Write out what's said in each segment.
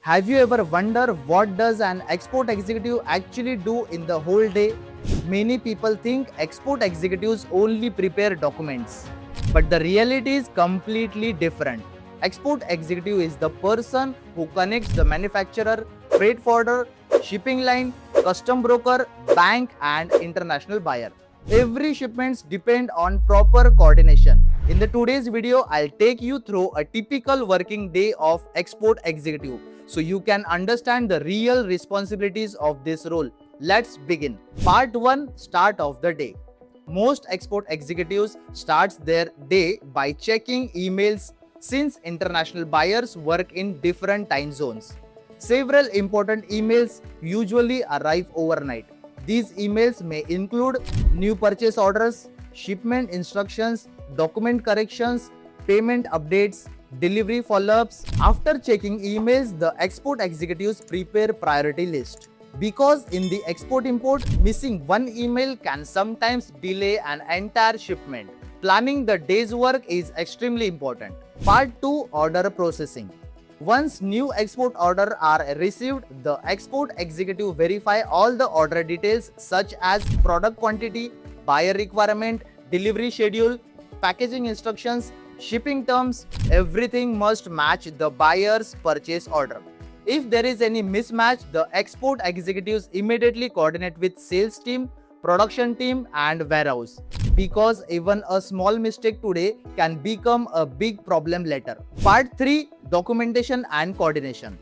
Have you ever wondered what does an export executive actually do in the whole day? Many people think export executives only prepare documents, but the reality is completely different. Export executive is the person who connects the manufacturer, freight forwarder, shipping line, custom broker, bank and international buyer. Every shipments depend on proper coordination. In the today's video, I'll take you through a typical working day of export executive so you can understand the real responsibilities of this role. Let's begin. Part 1, Start of the day. Most export executives starts their day by checking emails since international buyers work in different time zones. Several important emails usually arrive overnight. These emails may include new purchase orders, shipment instructions, document corrections, payment updates, delivery follow-ups. After checking emails, the export executives prepare priority list. Because in the export-import, missing one email can sometimes delay an entire shipment. Planning the day's work is extremely important. Part 2, Order processing. Once new export orders are received, the export executive verify all the order details such as product quantity, buyer requirement, delivery schedule, packaging instructions, shipping terms. Everything must match the buyer's purchase order. If there is any mismatch, the export executives immediately coordinate with sales team, production team and warehouse, because even a small mistake today can become a big problem later. Part 3, Documentation and coordination.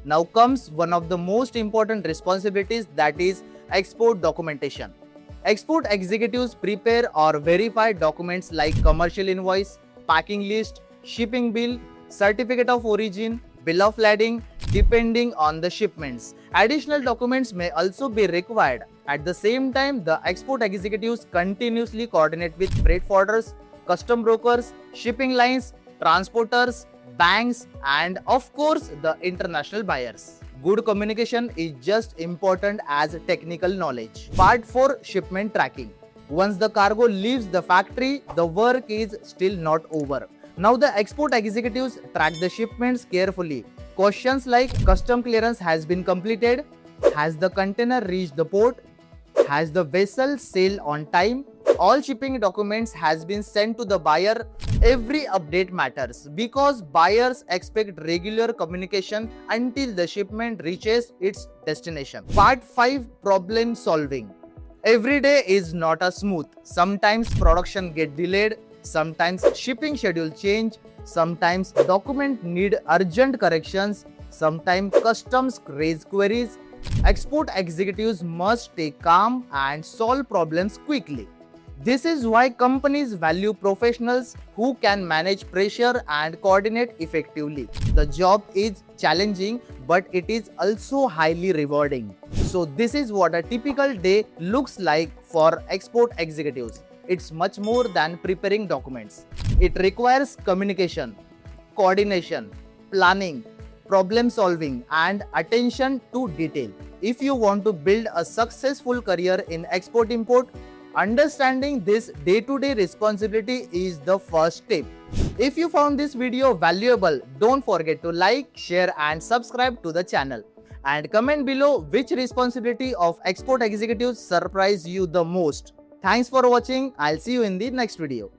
Now comes one of the most important responsibilities, that is export documentation. Export executives prepare or verify documents like commercial invoice, packing list, shipping bill, certificate of origin, bill of lading, depending on the shipments. Additional documents may also be required. At the same time, the export executives continuously coordinate with freight forwarders, custom brokers, shipping lines, transporters, banks, and of course the international buyers. Good communication is just important as technical knowledge. Part 4, Shipment tracking. Once the cargo leaves the factory, the work is still not over. Now the export executives track the shipments carefully. Questions like custom clearance has been completed, has the container reached the port, has the vessel sailed on time, all shipping documents has been sent to the buyer. Every update matters because buyers expect regular communication until the shipment reaches its destination. Part 5, Problem solving. Every day is not a smooth. Sometimes production get delayed, sometimes shipping schedule change, sometimes document need urgent corrections, sometimes customs raise queries. Export executives must stay calm and solve problems quickly. This is why companies value professionals who can manage pressure and coordinate effectively. The job is challenging, but it is also highly rewarding. So this is what a typical day looks like for export executives. It's much more than preparing documents. It requires communication, coordination, planning, problem solving, and attention to detail. If you want to build a successful career in export-import, understanding this day-to-day responsibility is the first step. If you found this video valuable, don't forget to like, share, and subscribe to the channel. And comment below which responsibility of export executives surprised you the most. Thanks for watching. I'll see you in the next video.